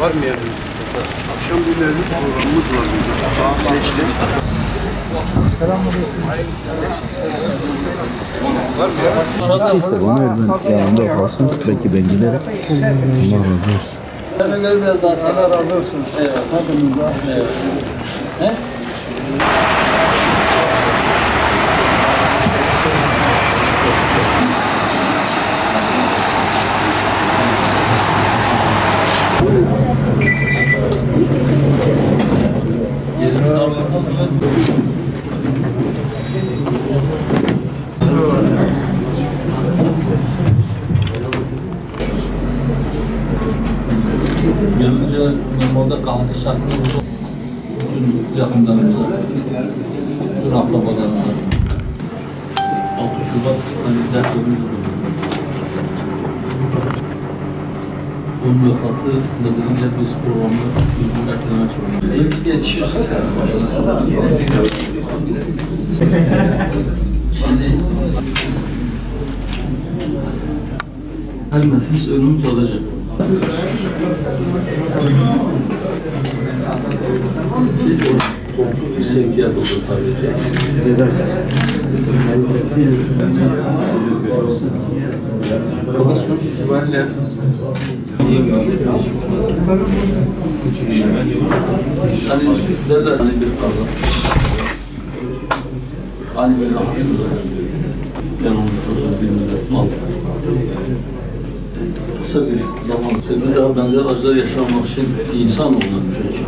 Var mı yeriniz? Mesela akşam bir programımız var burada. Saat 5'te. Var mı ya? İşte bunu ben yanımda kalsın. Belki ben giderim. Allah razı olsun. Ömerler biraz daha sana razı olsun. Evet. Hepinizden. Evet. He? Yerini davranalım. Gelince normalde kalmış saklımız bütün yakınlarımıza, bütün akrabalarımıza 6 Şubat hani dert ölümdür. Onun vefatı nedeniyle biz programı bugün eklemek zorundayız. Yetişiyorsun sen. Şimdi her nefis ölüm kalacak. Toplu bir sevkiyat olur tabii ki. Fakat sonuç itibariyle hani derler hani bir kavram. Hani bir rahatsızlık. Ben onu bilmiyorum. Kısa bir zaman, bir daha benzer acılar yaşamak için insan olmamış için.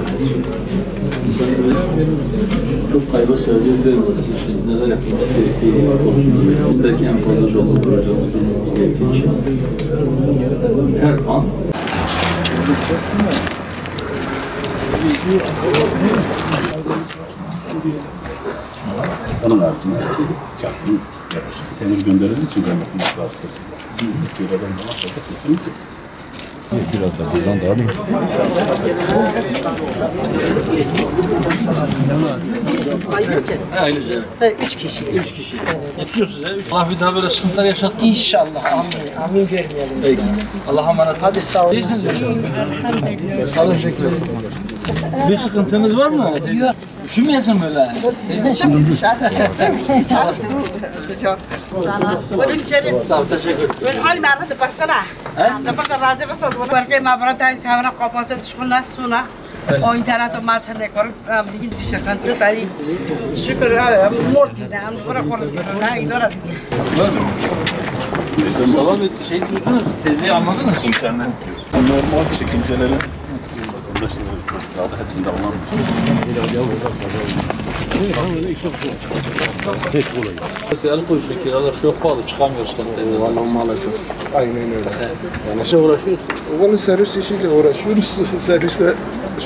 İnsan çok kaygı sebebi için neler yapmamız gerektiği konusunda belki en fazla yolda duracağımız durmamız gerektiği için her an onun haricinde kağıtını yapıştı. Emir gönderildiği için ben okumak vasıtası. Bir adam daha sonra kesinlikle. Biraz da buradan da alayım. ailece. 3 kişi. 3 kişi. Yetiyor size. Allah bir daha böyle sıkıntılar yaşatmaz. İnşallah. Amin. Amin görmeyelim. Peki. Allah'a emanet. Hadi sağ olun. İyisiniz inşallah. Sağ olun, teşekkür ederim. Bir sıkıntınız var mı? Yok. Üşümeyesin böyle. Şimdi dışarıda. Çalışsın. Sıcak. Sana. Buyurun içeri. Sağ ol, teşekkür ederim. Ben halim arada baksana. Da bakar razı mısın? Berke mabrata kamera kapatsa düşkünler suna. O internet materne kor. Bilgin sıkıntı tabii. Şükür mortidan. Bırak orası. Ha idora. Sabah bir şey duydunuz, teyzeyi anladınız. İnternet normal çekincelerin kağıdı hepsinde olan El koyusu kiralar çok pahalı, çıkamıyoruz kalitede. Vallahi maalesef. Aynen öyle. Yani şey uğraşıyoruz. Vallahi servis işiyle uğraşıyoruz. Serviste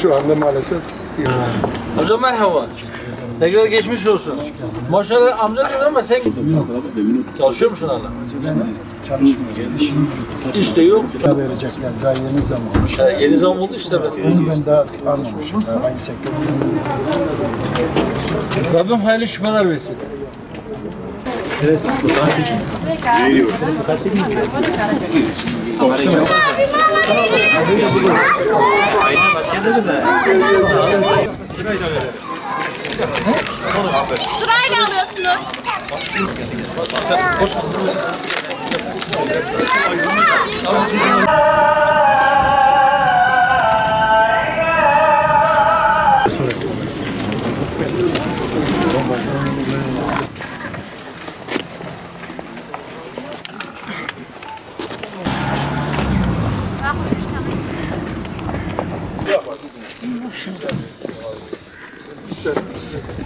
şu anda maalesef. Hocam merhaba. Tekrar geçmiş olsun. Maşallah amca diyor ama sen çalışıyor musun hala? Çalışmıyor. İş de yok. Verecekler daha yeni zaman. Yeni zam oldu işte. Onu ben daha almamışım. Aynı sektörde. Rabbim hayırlı şifalar versin. Evet. Sırayla alıyorsunuz.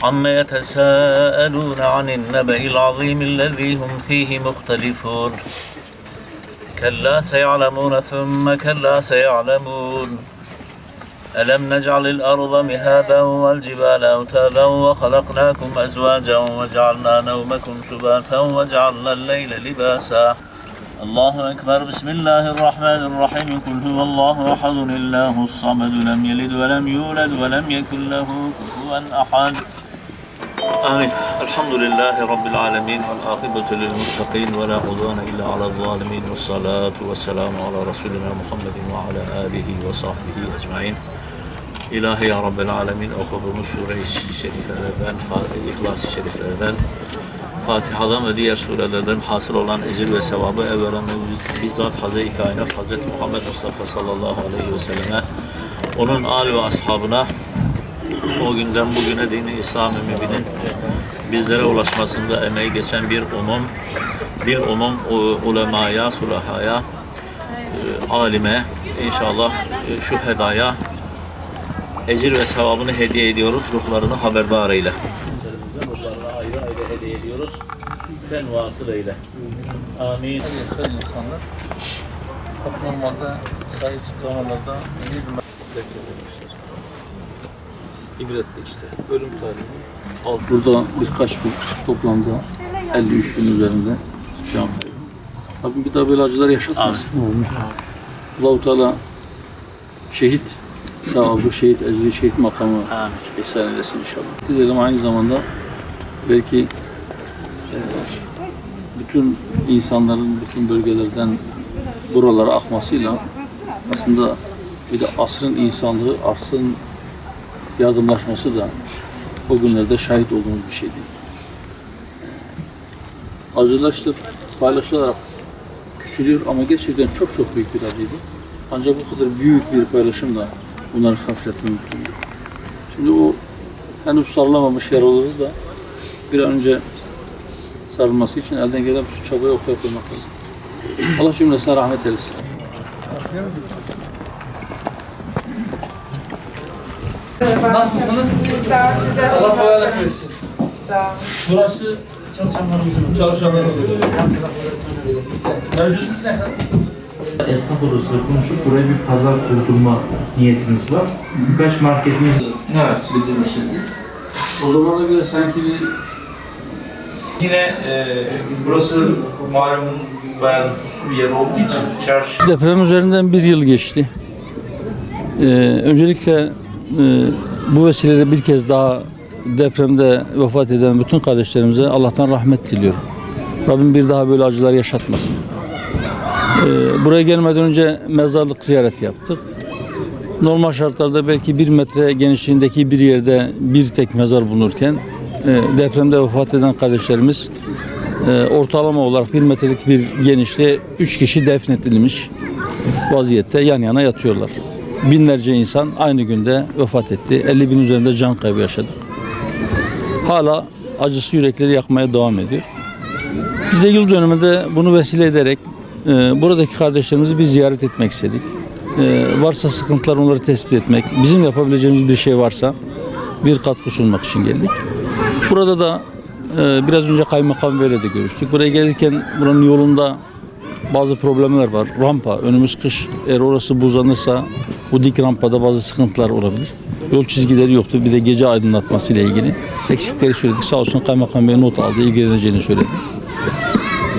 عما يتساءلون عن النبأ العظيم الذي هم فيه مختلفون كلا سيعلمون ثم كلا سيعلمون ألم نجعل الأرض مهادا والجبال أوتادا وخلقناكم أزواجا وجعلنا نومكم سباتا وجعلنا الليل لباسا الله أكبر بسم الله الرحمن الرحيم قل هو الله أحد الله الصمد لم يلد ولم يولد ولم يكن له كفوا أحد آمين. الحمد لله رب العالمين والعاقبة للمتقين ولا عدوان إلا على الظالمين والصلاة والسلام على رسولنا محمد وعلى آله وصحبه أجمعين. İlahi ya Rabbel Alemin okuduğumuz sure-i şeriflerden, İhlas-ı şeriflerden, Fatiha'dan ve diğer surelerden hasıl olan ecir ve sevabı evvelen bizzat Hazreti Kainat Hazreti Muhammed Mustafa sallallahu aleyhi ve selleme, onun âli ve ashabına, o günden bugüne dini İslam-ı Mübin'in bizlere ulaşmasında emeği geçen bir umum ulemaya, sulahaya, alime, inşallah şu hedaya ecir ve sevabını hediye ediyoruz, ruhlarını haberdar eyle. Ruhlarına ayrı ayrı hediye ediyoruz, sen vasıl eyle. Amin. Yaşayan insanlar normalde sahip zamanlarda bir beklemişler. İbretli işte. Ölüm tarihi. Burada birkaç gün toplamda 53 bin üzerinde can kaybı. Rabbim bir daha böyle acılar yaşatmasın. Allah-u Teala şehit sevabı, şehit ecri, şehit makamı ihsan eylesin inşallah. Dilerim aynı zamanda belki bütün insanların bütün bölgelerden buralara akmasıyla aslında bir de asrın insanlığı, asrın yardımlaşması da o günlerde şahit olduğumuz bir şey değil. Acılar işte paylaşılarak küçülüyor ama gerçekten çok çok büyük bir acıydı. Ancak bu kadar büyük bir paylaşım da bunları hafifletme mümkün değil. Şimdi o henüz sarılamamış yaraları da bir an önce sarılması için elden gelen bütün çabayı ortaya koymak lazım. Allah cümlesine rahmet eylesin. Nasılsınız? Allah kolaylık versin. Burası çalışanlarımızın. Mevcudumuz ne kadar? Esnaf odası konuşup buraya bir pazar kurdurma niyetimiz var. Birkaç marketimiz... Evet, bitirmişlerdi. O zamana göre sanki bir... Yine burası malumunuz bayağı puslu bir yer olduğu için çarşı... Deprem üzerinden bir yıl geçti. Öncelikle bu vesileyle bir kez daha depremde vefat eden bütün kardeşlerimize Allah'tan rahmet diliyorum. Rabbim bir daha böyle acılar yaşatmasın. Buraya gelmeden önce mezarlık ziyareti yaptık. Normal şartlarda belki 1 metre genişliğindeki bir yerde bir tek mezar bulunurken depremde vefat eden kardeşlerimiz ortalama olarak 1 metrelik bir genişliğe 3 kişi defnedilmiş vaziyette yan yana yatıyorlar. Binlerce insan aynı günde vefat etti. 50 bin üzerinde can kaybı yaşadık. Hala acısı yürekleri yakmaya devam ediyor. Biz de yıl dönümünde bunu vesile ederek buradaki kardeşlerimizi bir ziyaret etmek istedik. Varsa sıkıntılar onları tespit etmek, bizim yapabileceğimiz bir şey varsa bir katkı sunmak için geldik. Burada da biraz önce kaymakam beyle de görüştük. Buraya gelirken buranın yolunda bazı problemler var. Rampa, önümüz kış. Eğer orası buzlanırsa bu dik rampada bazı sıkıntılar olabilir. Yol çizgileri yoktu. Bir de gece aydınlatması ile ilgili eksikleri söyledik. Sağ olsun kaymakam bey not aldı, ilgileneceğini söyledi.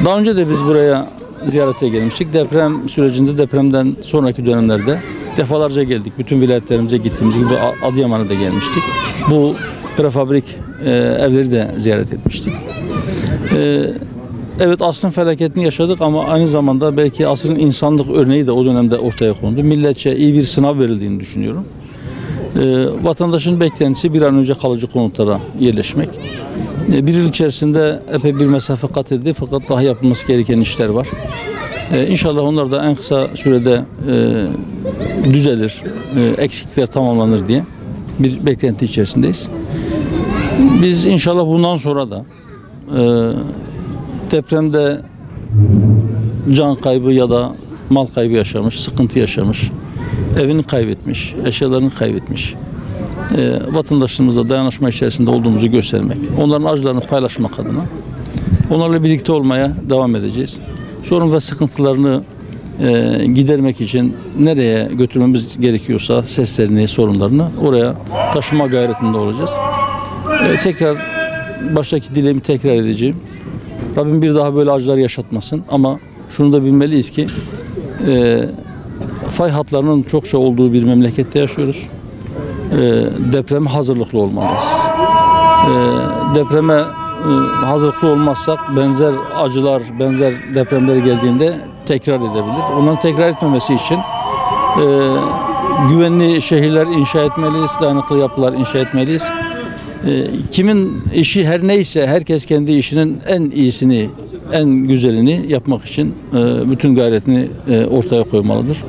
Daha önce de biz buraya ziyarete gelmiştik. Deprem sürecinde, depremden sonraki dönemlerde defalarca geldik. Bütün vilayetlerimize gittiğimiz gibi Adıyaman'a da gelmiştik. Bu prefabrik evleri de ziyaret etmiştik. Evet, asrın felaketini yaşadık ama aynı zamanda belki asrın insanlık örneği de o dönemde ortaya kondu. Milletçe iyi bir sınav verildiğini düşünüyorum. Vatandaşın beklentisi bir an önce kalıcı konutlara yerleşmek. Bir yıl içerisinde epey bir mesafe kat edildi fakat daha yapılması gereken işler var. İnşallah onlar da en kısa sürede düzelir, eksikler tamamlanır diye bir beklenti içerisindeyiz. Biz inşallah bundan sonra da depremde can kaybı ya da mal kaybı yaşamış, sıkıntı yaşamış, evini kaybetmiş, eşyalarını kaybetmiş vatandaşlarımızla dayanışma içerisinde olduğumuzu göstermek, onların acılarını paylaşmak adına onlarla birlikte olmaya devam edeceğiz. Sorun ve sıkıntılarını gidermek için nereye götürmemiz gerekiyorsa seslerini, sorunlarını oraya taşıma gayretinde olacağız. Tekrar baştaki dileğimi tekrar edeceğim. Rabbim bir daha böyle acılar yaşatmasın ama şunu da bilmeliyiz ki fay hatlarının çokça olduğu bir memlekette yaşıyoruz. Depreme hazırlıklı olmalıyız. Depreme hazırlıklı olmazsak benzer acılar, benzer depremler geldiğinde tekrar edebilir. Onların tekrar etmemesi için güvenli şehirler inşa etmeliyiz, dayanıklı yapılar inşa etmeliyiz. Kimin işi her neyse herkes kendi işinin en iyisini, en güzelini yapmak için bütün gayretini ortaya koymalıdır.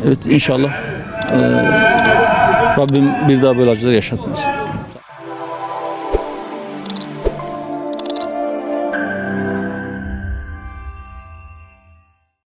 Evet, inşallah Rabbim bir daha böyle acılar yaşatmasın.